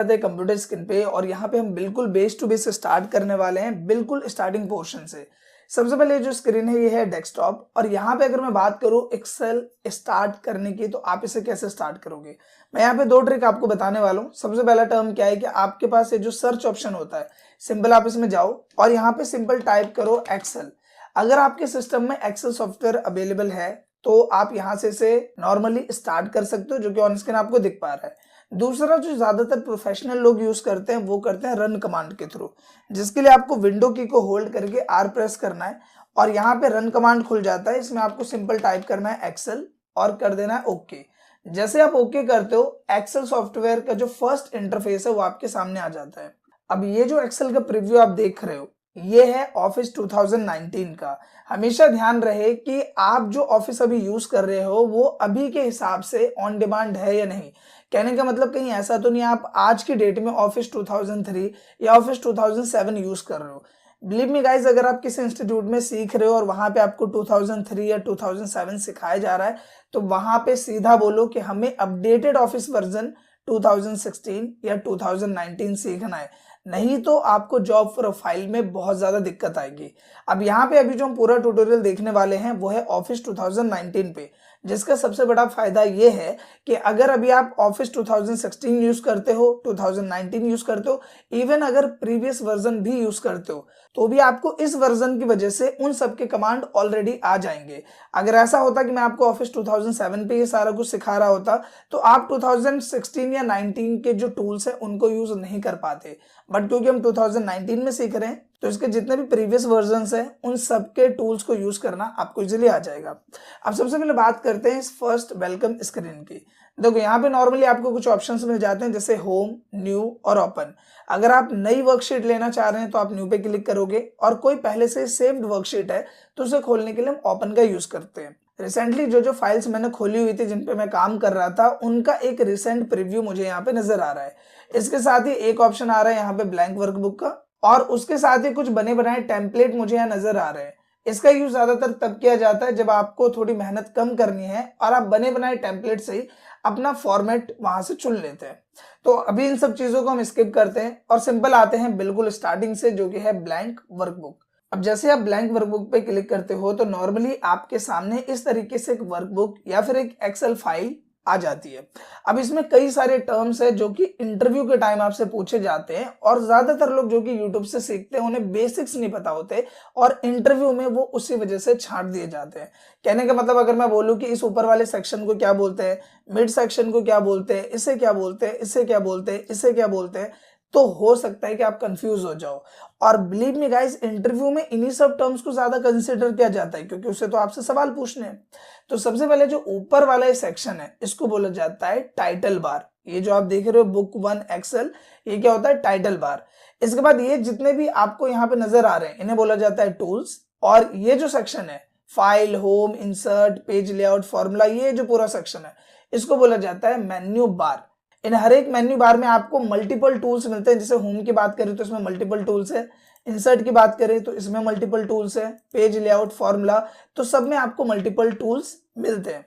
Computer screen पे और यहाँ पे हम बिल्कुल बेस टू बेस स्टार्ट करने वाले हैं, बिल्कुल स्टार्टिंग पोर्शन से। सबसे पहले जो स्क्रीन है ये है डेस्कटॉप, और यहाँ पे अगर मैं बात करूँ एक्सेल स्टार्ट करने की तो आप इसे कैसे स्टार्ट करोगे। मैं यहाँ पे दो ट्रिक आपको बताने वाला हूँ। सबसे पहला टर्म क्या है कि आपके पास ये जो सर्च ऑप्शन होता है, सिंपल आप इसमें जाओ और यहाँ पे सिंपल टाइप करो एक्सेल। अगर आपके सिस्टम में एक्सेल सॉफ्टवेयर अवेलेबल है तो आप यहाँ से इसे नॉर्मली स्टार्ट कर सकते हो, जो कि ऑन स्क्रीन आपको दिख पा रहा है। दूसरा जो ज्यादातर प्रोफेशनल लोग यूज करते हैं वो करते हैं रन कमांड के थ्रू, जिसके लिए आपको विंडो की को होल्ड करके आर प्रेस करना है और यहाँ पे रन कमांड खुल जाता है। इसमें आपको सिंपल टाइप करना है एक्सेल और कर देना है ओके। जैसे आप ओके करते हो, एक्सेल सॉफ्टवेयर का जो फर्स्ट इंटरफेस है वो आपके सामने आ जाता है। अब ये जो एक्सेल का प्रीव्यू आप देख रहे हो ये है ऑफिस 2019 का। हमेशा ध्यान रहे कि आप जो ऑफिस अभी यूज कर रहे हो वो अभी के हिसाब से ऑन डिमांड है या नहीं। कहने का मतलब कहीं ऐसा तो नहीं आप आज की डेट में ऑफिस 2003 या ऑफिस 2007 यूज कर रहे हो। बिलीव मी गाइज, अगर आप किसी इंस्टीट्यूट में सीख रहे हो और वहां पे आपको 2003 या 2007 सिखाया जा रहा है तो वहां पे सीधा बोलो कि हमें अपडेटेड ऑफिस वर्जन 2016 या 2019 सीखना है, नहीं तो आपको जॉब प्रोफाइल में बहुत ज्यादा दिक्कत आएगी। अब यहाँ पे अभी जो हम पूरा ट्यूटोरियल देखने वाले हैं वो है ऑफिस 2019 पे, जिसका सबसे बड़ा फायदा ये है कि अगर अभी आप ऑफिस 2016 यूज करते हो, 2019 यूज करते हो, इवन अगर प्रीवियस वर्जन भी यूज करते हो तो भी आपको इस वर्जन की वजह से उन सब के कमांड ऑलरेडी आ जाएंगे। अगर ऐसा होता कि मैं आपको ऑफिस 2007 पे ये सारा कुछ सिखा रहा होता तो आप 2016 या 19 के जो टूल्स हैं उनको यूज नहीं कर पाते, बट क्योंकि हम 2019 में सीख रहे हैं तो इसके जितने भी प्रीवियस वर्जन्स हैं उन सब के टूल्स को यूज करना आपको इजीली आ जाएगा। अब सबसे पहले बात करते हैं इस फर्स्ट वेलकम स्क्रीन की। देखो यहाँ पे नॉर्मली आपको कुछ ऑप्शंस मिल जाते हैं जैसे होम, न्यू और ओपन। अगर आप नई वर्कशीट लेना चाह रहे हैं तो आप न्यू पे क्लिक करोगे, और कोई पहले से सेव्ड वर्कशीट है तो उसे खोलने के लिए हम ओपन का यूज करते हैं। रिसेंटली जो फाइल्स मैंने खोली हुई थी जिन पे मैं काम कर रहा था उनका एक रिसेंट प्रीव्यू मुझे यहाँ पे नजर आ रहा है। इसके साथ ही एक ऑप्शन आ रहा है यहाँ पे ब्लैंक वर्कबुक का, और उसके साथ ही कुछ बने बनाए टेम्पलेट मुझे यहाँ नजर आ रहे हैं। इसका यूज ज्यादातर तब किया जाता है जब आपको थोड़ी मेहनत कम करनी है और आप बने बनाए टेम्पलेट से ही अपना फॉर्मेट वहां से चुन लेते हैं। तो अभी इन सब चीजों को हम स्किप करते हैं और सिंपल आते हैं बिल्कुल स्टार्टिंग से, जो कि है ब्लैंक वर्कबुक। अब जैसे आप ब्लैंक वर्कबुक पे क्लिक करते हो तो नॉर्मली आपके सामने इस तरीके से एक वर्कबुक या फिर एक एक्सेल फाइल आ जाती है। अब इसमें कई सारे टर्म्स है जो कि इंटरव्यू के टाइम आपसे पूछे जाते हैं, और ज्यादातर लोग जो कि यूट्यूब से सीखते हैं उन्हें बेसिक्स नहीं पता होते और इंटरव्यू में वो उसी वजह से छांट दिए जाते हैं। कहने का मतलब अगर मैं बोलूं कि इस ऊपर वाले सेक्शन को क्या बोलते हैं, मिड सेक्शन को क्या बोलते हैं, इसे क्या बोलते हैं, इसे क्या बोलते हैं, इसे क्या बोलते हैं, तो हो सकता है कि आप कंफ्यूज हो जाओ। और बिलीव मी गाइस, इंटरव्यू में इन्हीं सब टर्म्स को ज्यादा कंसीडर किया जाता है क्योंकि उससे तो आपसे सवाल पूछने हैं। तो सबसे पहले जो ऊपर वाला सेक्शन है इसको बोला जाता है टाइटल बार। ये जो आप देख रहे हो बुक 1 एक्सेल, ये क्या होता है टाइटल बार। इसके बाद ये जितने भी आपको यहाँ पे नजर आ रहे हैं इन्हें बोला जाता है टूल्स, और ये जो सेक्शन है file, home, insert, page layout, formula, ये जो पूरा सेक्शन है इसको बोला जाता है मेन्यू बार। इन हर एक मेन्यू बार में आपको मल्टीपल टूल्स मिलते हैं। जैसे होम की बात करें तो इसमें मल्टीपल टूल्स है, इंसर्ट की बात करें तो इसमें मल्टीपल टूल्स है, पेज लेआउट, फॉर्मूला, तो सब में आपको मल्टीपल टूल्स मिलते हैं।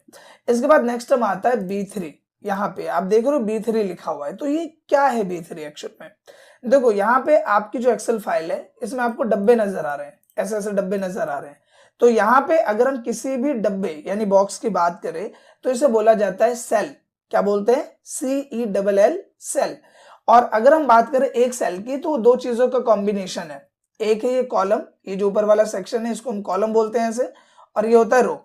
इसके बाद नेक्स्ट टर्म आता है B3। यहाँ पे आप देख रहे हो B3 लिखा हुआ है, तो ये क्या है B3 एक्चुअल में। देखो यहाँ पे आपकी जो एक्सेल फाइल है इसमें आपको डब्बे नजर आ रहे हैं, ऐसे ऐसे डब्बे नजर आ रहे हैं। तो यहाँ पे अगर हम किसी भी डब्बे यानी बॉक्स की बात करें तो इसे बोला जाता है सेल। क्या बोलते हैं? CELL, cell. और अगर हम बात करें एक सेल की तो दो चीजों का कॉम्बिनेशन है। एक है ये कॉलम, ये जो ऊपर वाला सेक्शन है इसको हम कॉलम बोलते हैं ऐसे, और ये होता है रो।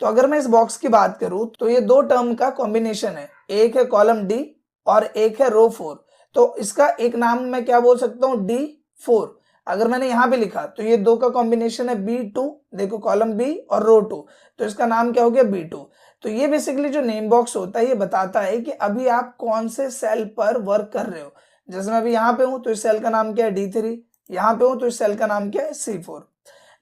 तो अगर मैं इस बॉक्स की बात करूं तो ये दो टर्म का कॉम्बिनेशन है, एक है कॉलम D और एक है रो 4। तो इसका एक नाम मैं क्या बोल सकता हूं, D4। अगर मैंने यहां पे लिखा तो ये दो का कॉम्बिनेशन है B2, देखो कॉलम B और रो 2, तो इसका नाम क्या हो गया B2। तो ये बेसिकली जो नेम बॉक्स होता है ये बताता है कि अभी आप कौन से सेल पर वर्क कर रहे हो। जैसे मैं अभी यहाँ पे हूं तो इस सेल का नाम क्या है D3, यहाँ पे हूं तो इस सेल का नाम क्या है C4।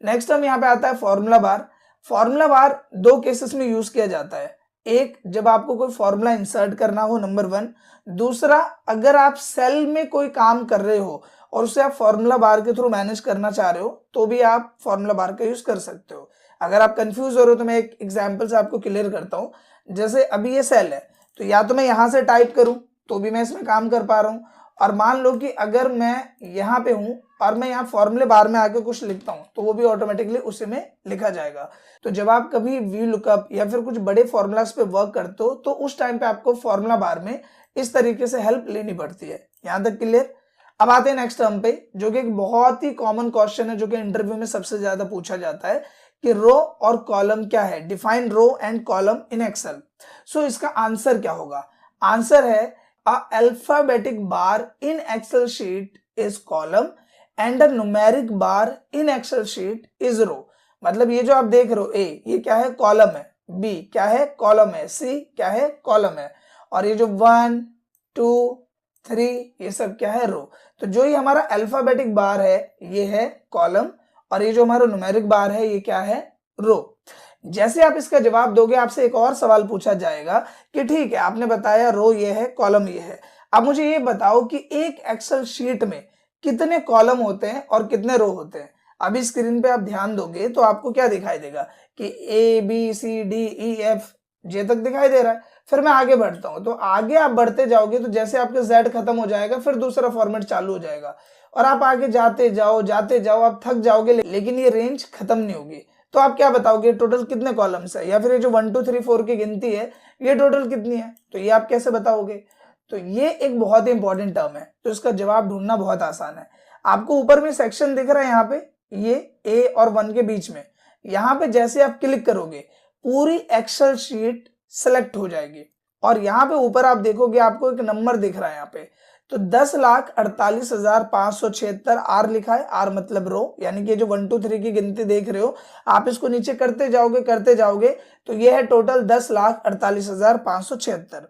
नेक्स्ट हम यहाँ पे आता है फॉर्मूला बार। फॉर्मूला बार दो केसेस में यूज किया जाता है, एक जब आपको कोई फॉर्मूला इंसर्ट करना हो, नंबर 1। दूसरा अगर आप सेल में कोई काम कर रहे हो और उसे आप फॉर्मूला बार के थ्रू मैनेज करना चाह रहे हो तो भी आप फॉर्मूला बार का यूज कर सकते हो। अगर आप कंफ्यूज हो रहे हो तो मैं एक एग्जांपल से आपको क्लियर करता हूं। जैसे अभी ये सेल है तो या तो मैं यहां से टाइप करूं तो भी मैं इसमें काम कर पा रहा हूं, और मान लो कि अगर मैं यहाँ पे हूँ और मैं यहाँ फॉर्मूले बार में आके कुछ लिखता हूँ तो वो भी ऑटोमेटिकली उसी में लिखा जाएगा। तो जब आप कभी वी लुकअप या फिर कुछ बड़े फॉर्मूलाज पे वर्क करते हो तो उस टाइम पे आपको फॉर्मूला बार में इस तरीके से हेल्प लेनी पड़ती है। यहाँ तक क्लियर। अब आते हैं नेक्स्ट टर्म पे, जो कि एक बहुत ही कॉमन क्वेश्चन है जो कि इंटरव्यू में सबसे ज्यादा पूछा जाता है कि रो और कॉलम क्या है, define row and column in Excel. So इसका आंसर क्या होगा? आंसर है a alphabetic bar in Excel sheet is column and a numeric bar in Excel sheet is row. मतलब ये जो आप देख रहे हो ए, ये क्या है? कॉलम है। बी क्या है? कॉलम है। सी क्या है? कॉलम है। और ये जो 1 2 3 ये सब क्या है? रो। तो जो ये हमारा अल्फाबेटिक बार है ये है कॉलम, और ये जो हमारा न्यूमेरिक बार है ये क्या है? रो। जैसे आप इसका जवाब दोगे आपसे एक और सवाल पूछा जाएगा कि ठीक है आपने बताया रो ये है, कॉलम ये है, अब मुझे ये बताओ कि एक एक्सेल शीट में कितने कॉलम होते हैं और कितने रो होते हैं। अभी स्क्रीन पे आप ध्यान दोगे तो आपको क्या दिखाई देगा कि A B C D E F J तक दिखाई दे रहा है। फिर मैं आगे बढ़ता हूं, तो आगे आप बढ़ते जाओगे तो जैसे आपके जेड खत्म हो जाएगा फिर दूसरा फॉर्मेट चालू हो जाएगा और आप आगे जाते जाओ आप थक जाओगे, लेकिन ये रेंज खत्म नहीं होगी। तो आप क्या बताओगे टोटल कितने कॉलम्स है, या फिर ये जो 1 2 3 4 की गिनती है ये टोटल कितनी है, तो ये आप कैसे बताओगे? तो ये एक बहुत ही इंपॉर्टेंट टर्म है, तो इसका जवाब ढूंढना बहुत आसान है। आपको ऊपर में सेक्शन दिख रहा है यहाँ पे, ये ए और 1 के बीच में, यहाँ पे जैसे आप क्लिक करोगे पूरी एक्सेल शीट सेलेक्ट हो जाएगी और यहाँ पे ऊपर आप देखोगे आपको एक नंबर दिख रहा है यहाँ पे, तो 10,48,576 आर लिखा है। आर मतलब रो, यानी कि जो 1 2 3 की गिनती देख रहे हो आप इसको नीचे करते जाओगे तो ये है टोटल 10,48,576।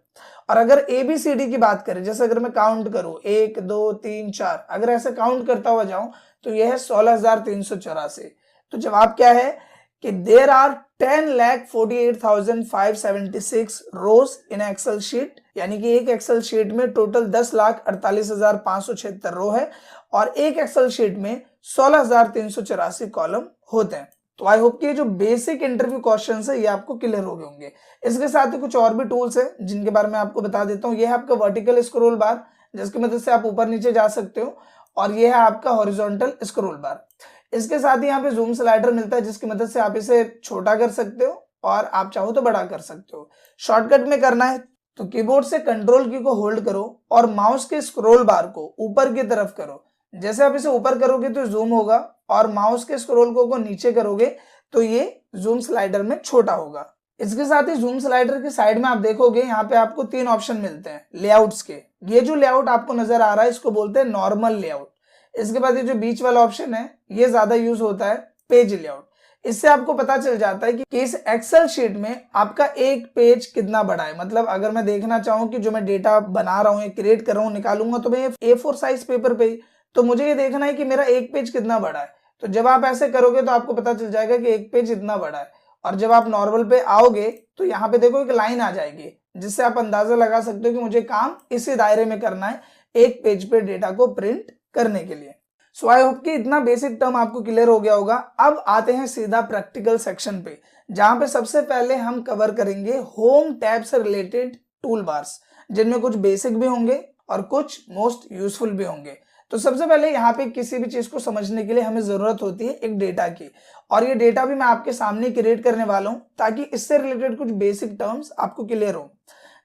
और अगर ए बी सी डी की बात करें, जैसे अगर मैं काउंट करूं 1 2 3 4, अगर ऐसे काउंट करता हुआ जाऊं तो यह है 16,384। तो जवाब क्या है कि there are 10,48,576 rows in Excel sheet, यानी कि एक एक्सेल शीट में टोटल 10,48,576 रो है और एक एक्सेल शीट में 16,384 कॉलम होते हैं। तो आई होप कि ये जो बेसिक इंटरव्यू क्वेश्चंस है ये आपको क्लियर हो गए होंगे। इसके साथ ही कुछ और भी टूल्स है जिनके बारे में आपको बता देता हूँ। ये है आपका वर्टिकल स्क्रॉल बार, जिसकी मदद से आप ऊपर नीचे जा सकते हो, और ये है आपका हॉरिजॉन्टल स्क्रॉल बार। इसके साथ ही यहाँ पे जूम स्लाइडर मिलता है जिसकी मदद से आप इसे छोटा कर सकते हो और आप चाहो तो बड़ा कर सकते हो। शॉर्टकट में करना है तो कीबोर्ड से कंट्रोल की को होल्ड करो और माउस के स्क्रॉल बार को ऊपर की तरफ करो। जैसे आप इसे ऊपर करोगे तो जूम होगा और माउस के स्क्रॉल को नीचे करोगे तो ये जूम स्लाइडर में छोटा होगा। इसके साथ ही जूम स्लाइडर के साइड में आप देखोगे यहाँ पे आपको 3 ऑप्शन मिलते हैं लेआउट्स के। ये जो लेआउट आपको नजर आ रहा है इसको बोलते हैं नॉर्मल लेआउट। इसके बाद ये जो बीच वाला ऑप्शन है ये ज्यादा यूज होता है पेज लेआउट। इससे आपको पता चल जाता है कि इस एक्सेल शीट में आपका एक पेज कितना बड़ा है। मतलब अगर मैं देखना चाहूँ कि जो मैं डेटा बना रहा हूँ, क्रिएट कर रहा हूँ, निकालूंगा तो मैं A4 साइज पेपर पे ही, तो मुझे ये देखना है कि मेरा एक पेज कितना बड़ा है। तो जब आप ऐसे करोगे तो आपको पता चल जाएगा कि एक पेज इतना बड़ा है। और जब आप नॉर्मल पे आओगे तो यहाँ पे देखो एक लाइन आ जाएगी जिससे आप अंदाजा लगा सकते हो कि मुझे काम इसी दायरे में करना है एक पेज पे डेटा को प्रिंट करने के लिए। सो आई होप कि इतना बेसिक टर्म आपको क्लियर हो गया होगा। अब आते हैं सीधा प्रैक्टिकल सेक्शन पे, जहां पे सबसे पहले हम कवर करेंगे होम टैब से रिलेटेड टूल बार्स, जिनमें कुछ बेसिक भी होंगे और कुछ मोस्ट यूजफुल भी होंगे। तो सबसे पहले यहाँ पे किसी भी चीज को समझने के लिए हमें जरूरत होती है एक डेटा की, और ये डेटा भी मैं आपके सामने क्रिएट करने वाला हूँ ताकि इससे रिलेटेड कुछ बेसिक टर्म्स आपको क्लियर हो।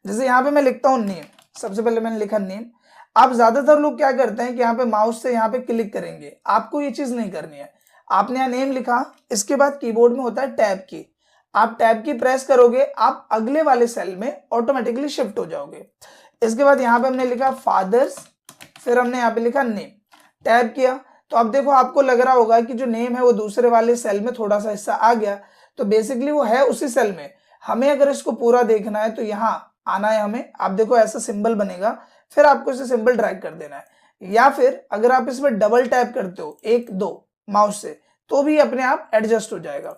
जैसे यहाँ पे मैं लिखता हूँ नेम, सबसे पहले मैंने लिखा नेम। आप ज्यादातर लोग क्या करते हैं कि यहाँ पे माउस से यहाँ पे क्लिक करेंगे, आपको ये चीज नहीं करनी है। आपने यहाँ नेम लिखा, इसके बाद कीबोर्ड में होता है टैब की, आप टैब की प्रेस करोगे आप अगले वाले सेल में ऑटोमेटिकली शिफ्ट हो जाओगे। इसके बाद यहाँ पे हमने लिखा फादर्स, फिर हमने यहाँ पे लिखा नेम, टैब किया तो अब देखो आपको लग रहा होगा कि जो नेम है वो दूसरे वाले सेल में थोड़ा सा हिस्सा आ गया, तो बेसिकली वो है उसी सेल में। हमें अगर इसको पूरा देखना है तो यहाँ आना है हमें, आप देखो ऐसा सिंबल बनेगा, फिर आपको इसे सिंबल ड्रैग कर देना है, या फिर अगर आप इसमें डबल टैप करते हो 1 2 माउस से तो भी अपने आप एडजस्ट हो जाएगा।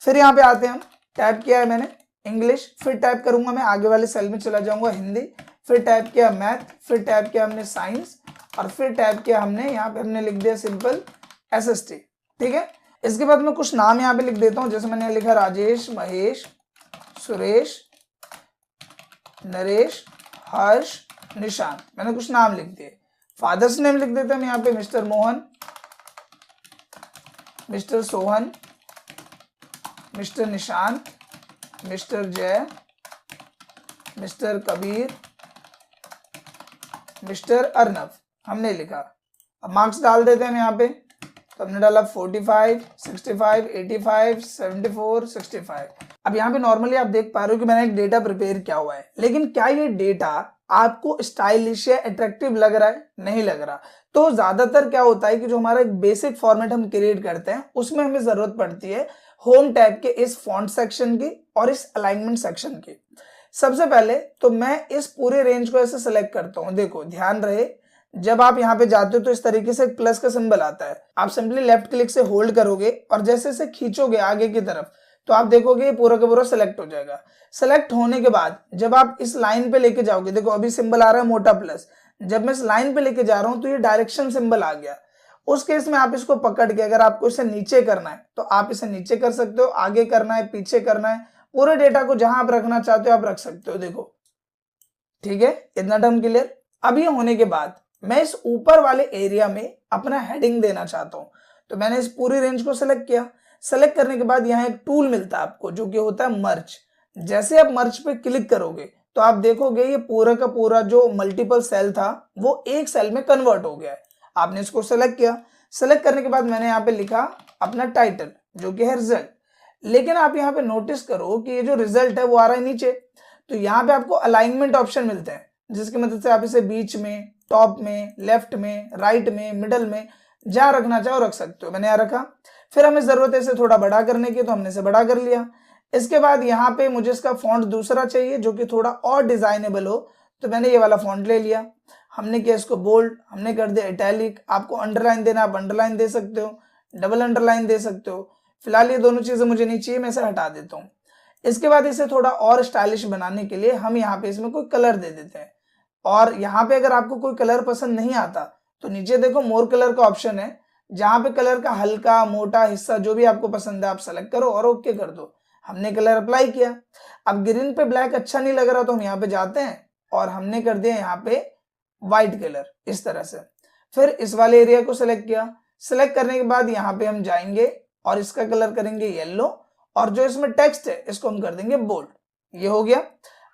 फिर यहाँ पे आते हैं हम, टैप किया है मैंने इंग्लिश, फिर टैप करूंगा मैं आगे वाले सेल में चला जाऊंगा हिंदी, फिर टैप किया मैथ, फिर टैप किया हमने साइंस, और फिर टैप किया हमने यहाँ पे हमने लिख दिया सिंपल SST। ठीक है, इसके बाद मैं कुछ नाम यहाँ पे लिख देता हूँ, जैसे मैंने लिखा राजेश, महेश, सुरेश, नरेश, हर्ष, निशान, मैंने कुछ नाम लिख दिए। फादर्स नेम लिख देते हैं हम यहाँ पे, mister Mohan, mister Sohan, mister Nishant, mister जय, मिस्टर कबीर, मिस्टर अर्नव, हमने लिखा। अब मार्क्स डाल देते हैं हम यहाँ पे, तो हमने डाला 45, 65, 85, 74, 65। अब यहाँ पे नॉर्मली आप देख पा रहे हो कि मैंने एक डेटा प्रिपेयर किया हुआ है, लेकिन क्या ये डेटा आपको स्टाइलिश या अट्रैक्टिव लग रहा है? नहीं लग रहा। तो ज्यादातर क्या होता है कि जो हमारा एक बेसिक फॉर्मेट हम क्रिएट करते हैं उसमें हमें जरूरत पड़ती है होम टैब के इस फॉन्ट सेक्शन की और इस अलाइनमेंट सेक्शन की। सबसे पहले तो मैं इस पूरे रेंज को ऐसे सेलेक्ट करता हूं। देखो ध्यान रहे, जब आप यहाँ पे जाते हो तो इस तरीके से प्लस का सिंबल आता है, आप सिंपली लेफ्ट क्लिक से होल्ड करोगे और जैसे इसे खींचोगे आगे की तरफ तो आप देखोगे ये पूरा का पूरा सेलेक्ट हो जाएगा। सेलेक्ट होने के बाद जब आप इस लाइन पे लेके जाओगे, देखो अभी सिंबल आ रहा है मोटा प्लस, जब मैं इस लाइन पे लेके जा रहा हूं तो ये डायरेक्शन सिंबल आ गया। उस केस में आप इसको पकड़ के अगर आपको इसे नीचे करना है तो आप इसे नीचे कर सकते हो, आगे करना है, पीछे करना है, पूरे डेटा को जहां आप रखना चाहते हो आप रख सकते हो। देखो ठीक है, इतना टर्म क्लियर। अब ये होने के बाद मैं इस ऊपर वाले एरिया में अपना हेडिंग देना चाहता हूं, तो मैंने इस पूरी रेंज को सिलेक्ट किया। सेलेक्ट करने के बाद यहाँ एक टूल मिलता है आपको जो कि होता है मर्ज। जैसे आप मर्ज पे क्लिक करोगे तो आप देखोगे ये पूरा का पूरा जो मल्टीपल सेल था वो एक सेल में कन्वर्ट हो गया है। आपने इसको सेलेक्ट किया। सेलेक्ट करने के बाद मैंने यहाँ पे लिखा अपना टाइटल जो कि है रिजल्ट। लेकिन आप यहाँ पे नोटिस करो कि ये जो रिजल्ट है वो आ रहा है नीचे, तो यहाँ पे आपको अलाइनमेंट ऑप्शन मिलते हैं जिसकी मदद से आप इसे बीच में, टॉप में, लेफ्ट में, राइट में, मिडल में जहां रखना चाहो रख सकते हो। मैंने यहाँ रखा। फिर हमें जरूरत है इसे थोड़ा बड़ा करने की, तो हमने इसे बड़ा कर लिया। इसके बाद यहाँ पे मुझे इसका फॉन्ट दूसरा चाहिए जो कि थोड़ा और डिजाइनेबल हो, तो मैंने ये वाला फॉन्ट ले लिया। हमने किया इसको बोल्ड, हमने कर दिया इटैलिक। आपको अंडरलाइन देना आप अंडरलाइन दे सकते हो, डबल अंडरलाइन दे सकते हो। फिलहाल ये दोनों चीजें मुझे नहीं चाहिए, मैं इसे हटा देता हूँ। इसके बाद इसे थोड़ा और स्टाइलिश बनाने के लिए हम यहाँ पे इसमें कोई कलर दे देते हैं। और यहाँ पे अगर आपको कोई कलर पसंद नहीं आता तो नीचे देखो मोर कलर का ऑप्शन है, जहां पे कलर का हल्का मोटा हिस्सा जो भी आपको पसंद है आप सेलेक्ट करो और ओके कर दो। हमने कलर अप्लाई किया। अब ग्रीन पे ब्लैक अच्छा नहीं लग रहा तो हम यहाँ पे जाते हैं और हमने कर दिया यहाँ पे व्हाइट कलर इस तरह से। फिर इस वाले एरिया को सिलेक्ट किया। सिलेक्ट करने के बाद यहाँ पे हम जाएंगे और इसका कलर करेंगे येलो, और जो इसमें टेक्स्ट है इसको हम कर देंगे बोल्ड। ये हो गया।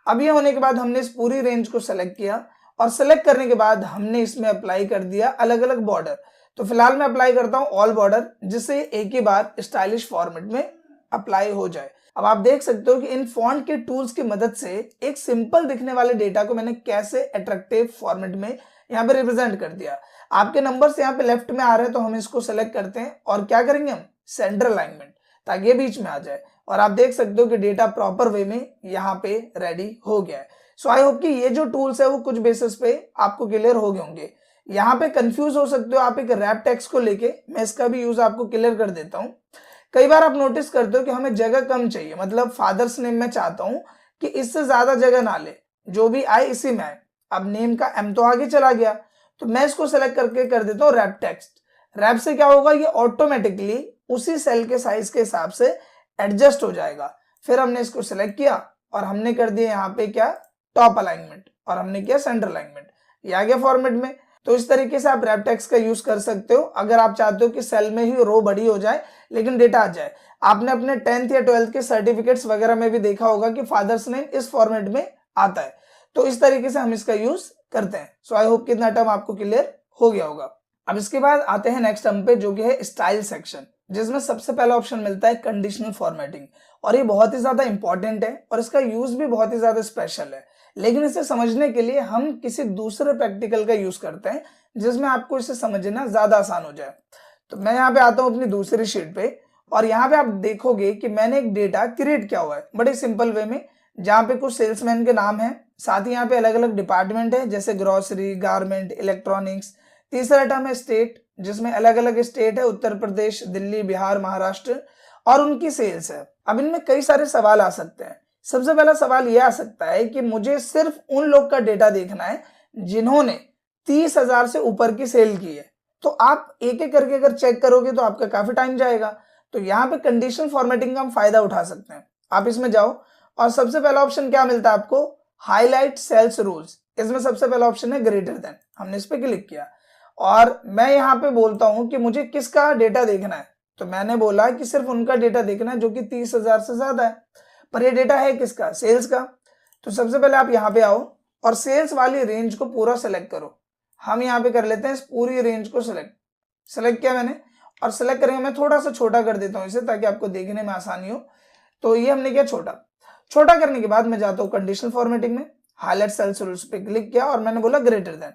अब ये होने के बाद हमने इस पूरी रेंज को सेलेक्ट किया और सेलेक्ट करने के बाद हमने इसमें अप्लाई कर दिया अलग अलग बॉर्डर। तो फिलहाल मैं अप्लाई करता हूं ऑल बॉर्डर, जिससे एक ही बार स्टाइलिश फॉर्मेट में अप्लाई हो जाए। अब आप देख सकते हो कि इन फॉन्ट के टूल्स की मदद से एक सिंपल दिखने वाले डेटा को मैंने कैसे अट्रैक्टिव फॉर्मेट में यहाँ पे रिप्रेजेंट कर दिया। आपके नंबर्स यहाँ पे लेफ्ट में आ रहे हैं तो हम इसको सेलेक्ट करते हैं और क्या करेंगे हम सेंटर अलाइनमेंट, ताकि ये बीच में आ जाए। और आप देख सकते हो कि डेटा प्रॉपर वे में यहाँ पे रेडी हो गया है। सो आई होप कि ये जो टूल्स है वो कुछ बेसिस पे आपको क्लियर हो गए होंगे। यहाँ पे कंफ्यूज हो सकते हो आप एक रैप टेक्स्ट को लेके, मैं इसका भी यूज आपको क्लियर कर देता हूँ। कई बार आप नोटिस करते हो कि हमें जगह कम चाहिए, मतलब फादर्स नेम में चाहता हूं कि इससे ज्यादा जगह ना ले, जो भी आए इसी में आए। अब नेम का एम तो आगे चला गया, तो मैं इसको सेलेक्ट करके कर देता हूँ रैप टेक्स्ट। रैप से क्या होगा, ये ऑटोमेटिकली उसी सेल के साइज के हिसाब से एडजस्ट हो जाएगा। फिर हमने इसको सिलेक्ट किया और हमने कर दिया यहाँ पे क्या टॉप अलाइनमेंट, और हमने किया सेंटर अलाइनमेंट। ये आ गया फॉर्मेट में। तो इस तरीके से आप रैप टेक्स्ट का यूज कर सकते हो अगर आप चाहते हो कि सेल में ही रो बड़ी हो जाए लेकिन डेटा आ जाए। आपने अपने 10th या 12th के सर्टिफिकेट्स वगैरह में भी देखा होगा कि फादर्स नेम इस फॉर्मेट में आता है। तो इस तरीके से हम इसका यूज करते हैं। सो आई होप कि इतना टर्म आपको क्लियर हो गया होगा। अब इसके बाद आते हैं नेक्स्ट टर्म पे जो कि है स्टाइल सेक्शन, जिसमें सबसे पहला ऑप्शन मिलता है कंडीशनल फॉर्मेटिंग। और ये बहुत ही ज्यादा इंपॉर्टेंट है और इसका यूज भी बहुत ही ज्यादा स्पेशल है। लेकिन इसे समझने के लिए हम किसी दूसरे प्रैक्टिकल का यूज करते हैं जिसमें आपको इसे समझना ज्यादा आसान हो जाए। तो मैं यहाँ पे आता हूँ अपनी दूसरी शीट पे और यहाँ पे आप देखोगे कि मैंने एक डेटा क्रिएट किया हुआ है बड़े सिंपल वे में, जहाँ पे कुछ सेल्समैन के नाम है, साथ ही यहाँ पे अलग अलग डिपार्टमेंट है जैसे ग्रोसरी, गारमेंट, इलेक्ट्रॉनिक्स। तीसरा टर्म है स्टेट, जिसमें अलग अलग स्टेट है, उत्तर प्रदेश, दिल्ली, बिहार, महाराष्ट्र, और उनकी सेल्स है। अब इनमें कई सारे सवाल आ सकते हैं। सबसे पहला सवाल यह आ सकता है कि मुझे सिर्फ उन लोग का डेटा देखना है जिन्होंने 30,000 से ऊपर की सेल की है। तो आप एक एक करके अगर चेक करोगे तो आपका काफी टाइम जाएगा। तो यहाँ पे कंडीशनल फॉर्मेटिंग का हम फायदा उठा सकते हैं। आप इसमें जाओ और सबसे पहला ऑप्शन क्या मिलता है आपको, हाईलाइट सेल्स रूल्स। इसमें सबसे पहला ऑप्शन है ग्रेटर देन, हमने इस पे क्लिक किया। और मैं यहाँ पे बोलता हूँ कि मुझे किसका डेटा देखना है, तो मैंने बोला कि सिर्फ उनका डेटा देखना है जो कि 30,000 से ज्यादा है। पर ये डेटा है किसका, सेल्स का। तो सबसे पहले आप यहाँ पे आओ और सेल्स वाली रेंज को पूरा सेलेक्ट करो। हम यहाँ पे कर लेते हैं इस पूरी रेंज को सेलेक्ट किया मैंने, और सेलेक्ट करेंगे, मैं थोड़ा सा छोटा कर देता हूँ इसे ताकि आपको देखने में आसानी हो। तो ये हमने किया छोटा करने के बाद मैं जाता हूँ कंडीशनल फॉर्मेटिंग में, हाईलाइट सेल्स रूल्स पे क्लिक किया और मैंने बोला ग्रेटर देन।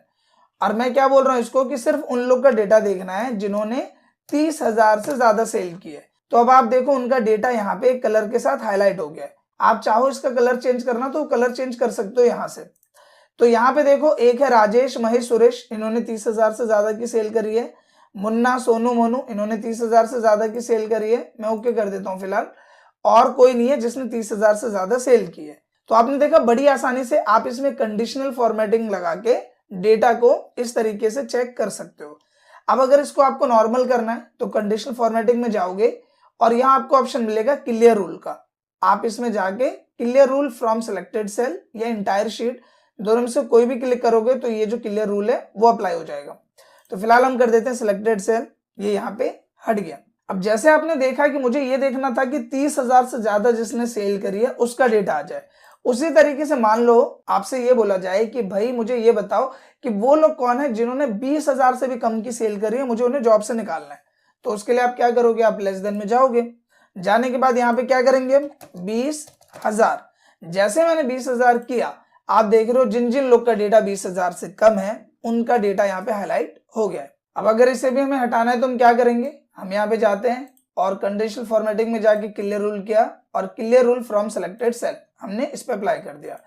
और मैं क्या बोल रहा हूँ इसको कि सिर्फ उन लोग का डेटा देखना है जिन्होंने 30,000 से ज्यादा सेल किए। तो अब आप देखो उनका डेटा यहाँ पे एक कलर के साथ हाईलाइट हो गया है। आप चाहो इसका कलर चेंज करना तो कलर चेंज कर सकते हो यहाँ से। तो यहाँ पे देखो एक है राजेश, महेश, सुरेश, इन्होंने 30,000 से ज्यादा की सेल करी है। मुन्ना, सोनू, मोनू, इन्होंने 30,000 से ज्यादा की सेल करी है। मैं ओके कर देता हूँ फिलहाल। और कोई नहीं है जिसने 30,000 से ज्यादा सेल की है। तो आपने देखा बड़ी आसानी से आप इसमें कंडीशनल फॉर्मेटिंग लगा के डेटा को इस तरीके से चेक कर सकते हो। अब अगर इसको आपको नॉर्मल करना है तो कंडीशनल फॉर्मेटिंग में जाओगे और यहाँ आपको ऑप्शन मिलेगा क्लियर रूल का। आप इसमें जाके clear rule from selected cell या इंटायर शीट, दोनों में से कोई भी क्लिक करोगे तो ये जो क्लियर रूल है वो अप्लाई हो जाएगा। तो फिलहाल हम कर देते हैं सिलेक्टेड सेल, ये यहाँ पे हट गया। अब जैसे आपने देखा कि मुझे ये देखना था कि 30,000 से ज्यादा जिसने सेल करी है उसका डेटा आ जाए, उसी तरीके से मान लो आपसे ये बोला जाए कि भाई मुझे ये बताओ कि वो लोग कौन है जिन्होंने 20,000 से भी कम की सेल करी है, मुझे उन्हें जॉब से निकालना है। तो उसके लिए आप क्या करोगे, आप लेस देन में जाओगे। जाने के बाद यहाँ पे क्या करेंगे हम 20,000। जैसे मैंने 20,000 किया, आप देख रहे हो जिन जिन लोग का डेटा 20,000 से कम है उनका डेटा यहाँ पे हाईलाइट हो गया है। अब अगर इसे भी हमें हटाना है तो हम क्या करेंगे, हम यहाँ पे जाते हैं और कंडीशनल फॉर्मेटिंग में जाके क्लियर रूल किया और clear rule from selected cell हमने इस पे अप्लाई कर दिया।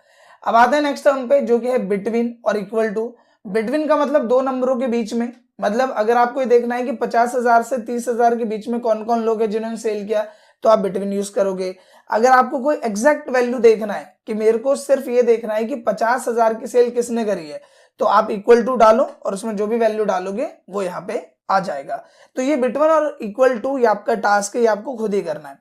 अब आते हैं नेक्स्ट टर्म पे जो कि है बिटवीन और इक्वल टू। बिटवीन का मतलब दो नंबरों के बीच में, मतलब अगर आपको ये देखना है कि 50,000 से 30,000 के बीच में कौन कौन लोग हैं जिन्होंने सेल किया तो आप बिटवीन यूज करोगे। अगर आपको कोई एग्जैक्ट वैल्यू देखना है कि मेरे को सिर्फ ये देखना है कि 50,000 की सेल किसने करी है, तो आप इक्वल टू डालो और उसमें जो भी वैल्यू डालोगे वो यहाँ पे आ जाएगा। तो ये बिटवीन और इक्वल टू ये आपका टास्क है, ये आपको खुद ही करना है।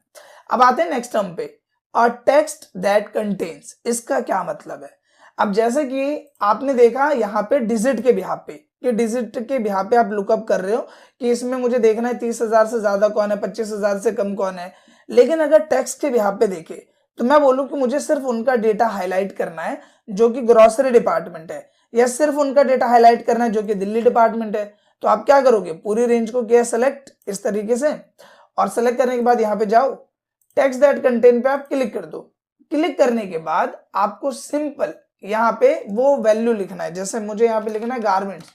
अब आते हैं नेक्स्ट टर्म पे, और टेक्स्ट दैट कंटेन्स, इसका क्या मतलब है। अब जैसे कि आपने देखा यहाँ पे डिजिट के बिहाफ पे, कि डिजिट के बिहाफ पे आप लुकअप कर रहे हो कि इसमें मुझे देखना है 30,000 से ज्यादा कौन है, 25,000 से कम कौन है। लेकिन अगर टेक्स्ट के बिहाफ पे देखे तो मैं बोलूं कि मुझे सिर्फ उनका डेटा हाईलाइट करना है जो कि ग्रोसरी डिपार्टमेंट है, या सिर्फ उनका डेटा हाईलाइट करना है जो कि दिल्ली डिपार्टमेंट है। तो आप क्या करोगे, पूरी रेंज को किया सेलेक्ट इस तरीके से, और सेलेक्ट करने के बाद यहाँ पे जाओ टेक्स्ट दैट कंटेन पे आप क्लिक कर दो। क्लिक करने के बाद आपको सिंपल यहाँ पे वो वैल्यू लिखना है। जैसे मुझे यहाँ पे लिखना है गारमेंट्स,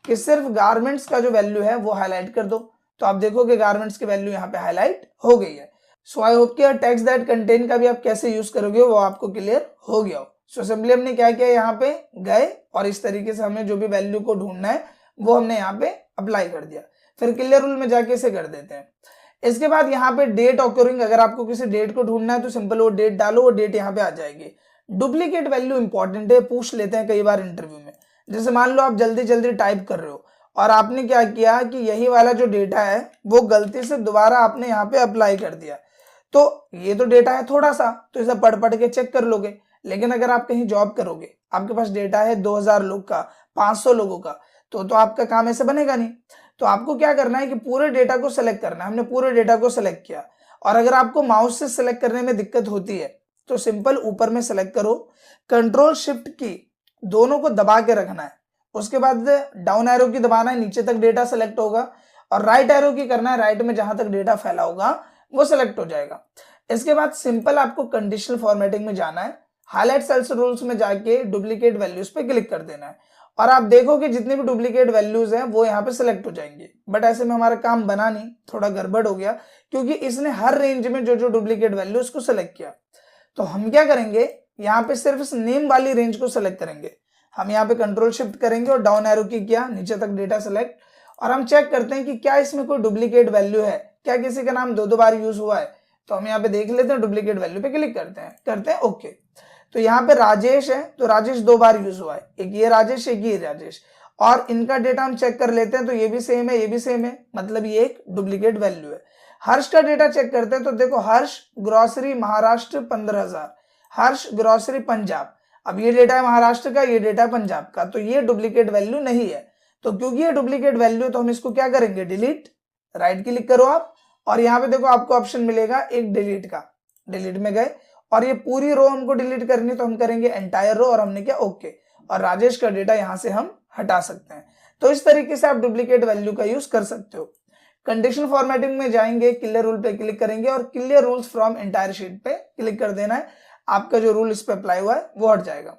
कि सिर्फ गारमेंट्स का जो वैल्यू है वो हाईलाइट कर दो। तो आप देखोगे गारमेंट्स की वैल्यू यहाँ पे हाईलाइट हो गई है। सो आई होप कि टेक्स्ट दैट कंटेन का भी आप कैसे यूज करोगे वो आपको क्लियर हो गया हो। सो सिंपली हमने क्या किया, यहाँ पे गए और इस तरीके से हमें जो भी वैल्यू को ढूंढना है वो हमने यहाँ पे अप्लाई कर दिया। फिर क्लियर रूल में जाके इसे कर देते हैं। इसके बाद यहाँ पे डेट ऑकरिंग, अगर आपको किसी डेट को ढूंढना है तो सिंपल वो डेट डालो, वो डेट यहाँ पे आ जाएगी। डुप्लीकेट वैल्यू इंपॉर्टेंट है, पूछ लेते हैं कई बार इंटरव्यू में। जैसे मान लो आप जल्दी जल्दी टाइप कर रहे हो और आपने क्या किया कि यही वाला जो डेटा है वो गलती से दोबारा आपने यहाँ पे अप्लाई कर दिया, तो ये तो डेटा है थोड़ा सा, तो इसे पढ़ के चेक कर लोगे। लेकिन अगर आप कहीं जॉब करोगे, आपके पास डेटा है 2,000 लोग का, 500 लोगों का, तो आपका काम ऐसे बनेगा नहीं। तो आपको क्या करना है कि पूरे डेटा को सिलेक्ट करना है। हमने पूरे डेटा को सिलेक्ट किया, और अगर आपको माउस से सिलेक्ट करने में दिक्कत होती है तो सिंपल ऊपर में सिलेक्ट करो, कंट्रोल शिफ्ट की दोनों को दबा के रखना है। उसके बाद डाउन एरो की दबाना है, नीचे तक डेटा सेलेक्ट होगा, और राइट एरो की करना है, राइट में जहां तक डेटा फैला होगा वो सिलेक्ट हो जाएगा। इसके बाद सिंपल आपको कंडीशनल फॉर्मेटिंग में जाना है, हाईलाइट सेल्स रूल्स में जाके डुप्लीकेट वैल्यूज पे क्लिक कर देना है, और आप देखोगे जितने भी डुप्लीकेट वैल्यूज हैं वो यहाँ पे सिलेक्ट हो जाएंगे। बट ऐसे में हमारा काम बना नहीं, थोड़ा गड़बड़ हो गया, क्योंकि इसने हर रेंज में जो जो डुप्लीकेट वैल्यू उसको सिलेक्ट किया। तो हम क्या करेंगे, यहाँ पे सिर्फ इस नेम वाली रेंज को सिलेक्ट करेंगे। हम यहाँ पे कंट्रोल शिफ्ट करेंगे और डाउन एरो की किया, नीचे तक डेटा सेलेक्ट, और हम चेक करते हैं कि क्या इसमें कोई डुप्लीकेट वैल्यू है, क्या किसी का नाम 2 बार यूज हुआ है। तो हम यहाँ पे देख लेते हैं, डुप्लीकेट वैल्यू पे क्लिक करते हैं ओके। तो यहाँ पे राजेश है, तो राजेश 2 बार यूज हुआ है, एक ये राजेश, एक ये राजेश, और इनका डेटा हम चेक कर लेते हैं, तो ये भी सेम है, ये भी सेम है, मतलब ये एक डुप्लीकेट वैल्यू है। हर्ष का डेटा चेक करते हैं, तो देखो हर्ष ग्रोसरी महाराष्ट्र 15,000, हर्ष ग्रोसरी पंजाब। अब ये डेटा है महाराष्ट्र का, ये डेटा है पंजाब का, तो ये डुप्लीकेट वैल्यू नहीं है। तो क्योंकि ये डुप्लीकेट वैल्यू तो हम इसको क्या करेंगे, डिलीट। राइट क्लिक करो आप और यहाँ पे देखो आपको ऑप्शन मिलेगा एक डिलीट का, डिलीट में गए और ये पूरी रो हमको डिलीट करनी तो हम करेंगे एंटायर रो और हमने क्या, ओके। और राजेश का डेटा यहाँ से हम हटा सकते हैं। तो इस तरीके से आप डुप्लीकेट वैल्यू का यूज कर सकते हो। कंडीशन फॉर्मेटिंग में जाएंगे, क्लियर रूल पे क्लिक करेंगे और clear rules from entire sheet पे क्लिक कर देना है। आपका जो रूल इस पे अप्लाई हुआ है वो हट जाएगा।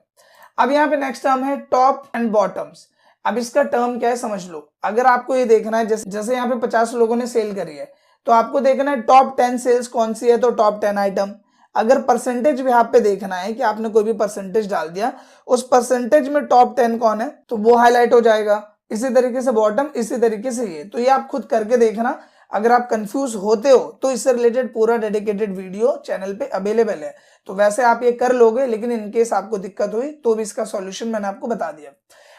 अब यहाँ पे नेक्स्ट टर्म है टॉप एंड बॉटम्स। अब इसका टर्म क्या है समझ लो। अगर आपको ये देखना है जैसे यहाँ पे 50 लोगों ने सेल करी है तो आपको देखना है टॉप 10 सेल्स कौन सी है, तो टॉप 10 आइटम। अगर परसेंटेज भी आप पे देखना है कि आपने कोई भी परसेंटेज डाल दिया, उस परसेंटेज में टॉप 10 कौन है तो वो हाईलाइट हो जाएगा। इसी तरीके से बॉटम, इसी तरीके से ये। तो ये आप खुद करके देखना। अगर आप कंफ्यूज होते हो तो इससे रिलेटेड पूरा डेडिकेटेड वीडियो चैनल पे अवेलेबल है, तो वैसे आप ये कर लोगे। लेकिन इनकेस आपको दिक्कत हुई तो भी इसका सॉल्यूशन मैंने आपको बता दिया।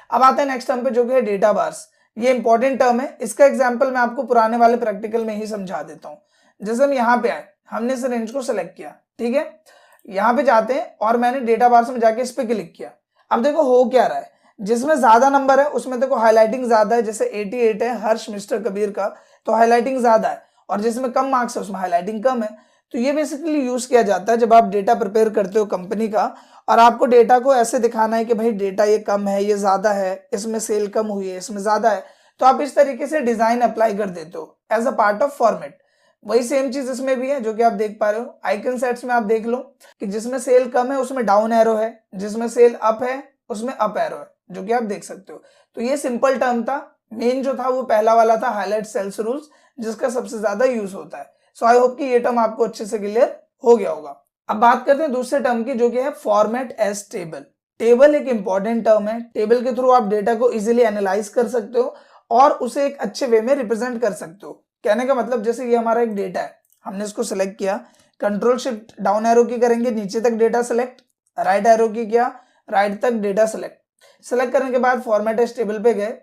अब आते हैं नेक्स्ट टर्म पे जो कि है डेटा बार्स। ये इंपॉर्टेंट टर्म है। इसका एग्जांपल मैं आपको पुराने वाले प्रैक्टिकल में ही समझा देता हूं। जैसे हम यहाँ पे आए, हमने इस रेंज को सिलेक्ट किया, ठीक है। यहाँ पे जाते हैं और मैंने डेटा बार्स में जाके इस पे क्लिक किया। अब देखो हो क्या रहा है, जिसमें ज्यादा नंबर है उसमें देखो हाईलाइटिंग ज्यादा है। जैसे 88 है हर्ष मिस्टर कबीर का, तो हाईलाइटिंग ज्यादा है। और जिसमें कम मार्क्स है उसमें हाईलाइटिंग कम है। तो ये बेसिकली यूज किया जाता है जब आप डेटा प्रिपेयर करते हो कंपनी का और आपको डेटा को ऐसे दिखाना है कि भाई डेटा ये कम है, ये ज्यादा है, इसमें सेल कम हुई है, इसमें ज्यादा है। तो आप इस तरीके से डिजाइन अप्लाई कर देते हो as a part of format. वही सेम चीज इसमें भी है जो कि आप देख पा रहे हो। आइकन सेट्स में आप देख लो कि जिसमें सेल कम है उसमें डाउन एरो है, जिसमें सेल अप है उसमें अप एरो है, जो कि आप देख सकते हो। तो ये सिंपल टर्म था। मेन जो था वो पहला वाला था हाईलाइट सेल्स रूल्स, जिसका सबसे ज्यादा यूज होता है। सो आई होप कि ये टर्म आपको अच्छे से क्लियर हो गया होगा। अब बात करते हैं दूसरे टर्म की जो कि है फॉर्मेट एज टेबल। टेबल एक इंपॉर्टेंट टर्म है। टेबल के थ्रू आप डेटा को इजीली एनालाइज कर सकते हो और उसे एक अच्छे वे में रिप्रेजेंट कर सकते हो। कहने का मतलब जैसे ये हमारा एक डेटा है, हमने इसको सिलेक्ट किया, कंट्रोल शिफ्ट डाउन एरो की करेंगे, नीचे तक डेटा सिलेक्ट, राइट एरो की किया, राइट तक डेटा सिलेक्ट करने के बाद फॉर्मेट एज टेबल पे गए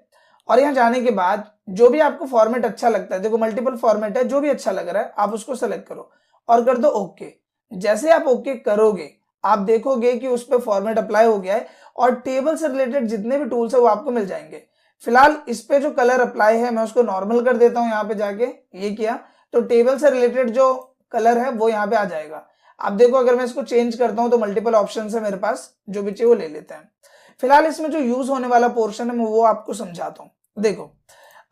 और यहाँ जाने के बाद जो भी आपको फॉर्मेट अच्छा लगता है, देखो मल्टीपल फॉर्मेट है, जो भी अच्छा लग रहा है आप उसको सेलेक्ट करो और कर दो ओके। जैसे आप ओके करोगे आप देखोगे कि उस पर फॉर्मेट अप्लाई हो गया है और टेबल से रिलेटेड जितने भी टूल्स है वो आपको मिल जाएंगे। फिलहाल इस पे जो कलर अप्लाई है मैं उसको नॉर्मल कर देता हूँ। यहाँ पे जाके ये किया तो टेबल से रिलेटेड जो कलर है वो यहाँ पे आ जाएगा। आप देखो अगर मैं इसको चेंज करता हूँ तो मल्टीपल ऑप्शन है मेरे पास, जो भी चाहिए वो ले लेते हैं। फिलहाल इसमें जो यूज होने वाला पोर्शन है मैं वो आपको समझाता हूँ। देखो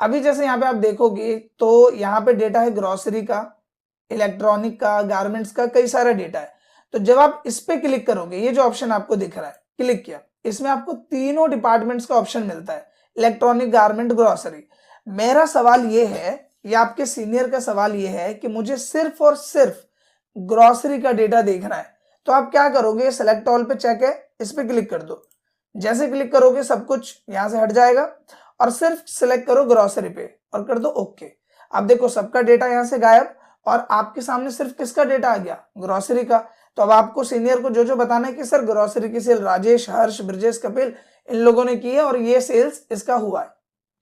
अभी जैसे यहाँ पे आप देखोगे तो यहाँ पे डेटा है ग्रोसरी का, इलेक्ट्रॉनिक का, गारमेंट्स का, कई सारा डेटा है। तो जब आप इस पे क्लिक करोगे, ये जो ऑप्शन आपको दिख रहा है, क्लिक किया, इसमें आपको तीनों डिपार्टमेंट्स का ऑप्शन मिलता है, इलेक्ट्रॉनिक, गारमेंट, ग्रोसरी। मेरा सवाल ये है या आपके सीनियर का सवाल ये है कि मुझे सिर्फ और सिर्फ ग्रोसरी का डेटा देखना है। तो आप क्या करोगे, सेलेक्ट ऑल पे चेक है, इस पे क्लिक कर दो। जैसे क्लिक करोगे सब कुछ यहां से हट जाएगा और सिर्फ सिलेक्ट करो ग्रोसरी पे और कर दो ओके। अब देखो सबका डेटा यहां से गायब और आपके सामने सिर्फ किसका डेटा आ गया, ग्रोसरी का। तो अब आपको सीनियर को जो जो बताना है कि सर ग्रोसरी की सेल राजेश, हर्ष, ब्रजेश, कपिल इन लोगों ने की है और ये सेल्स इसका हुआ है।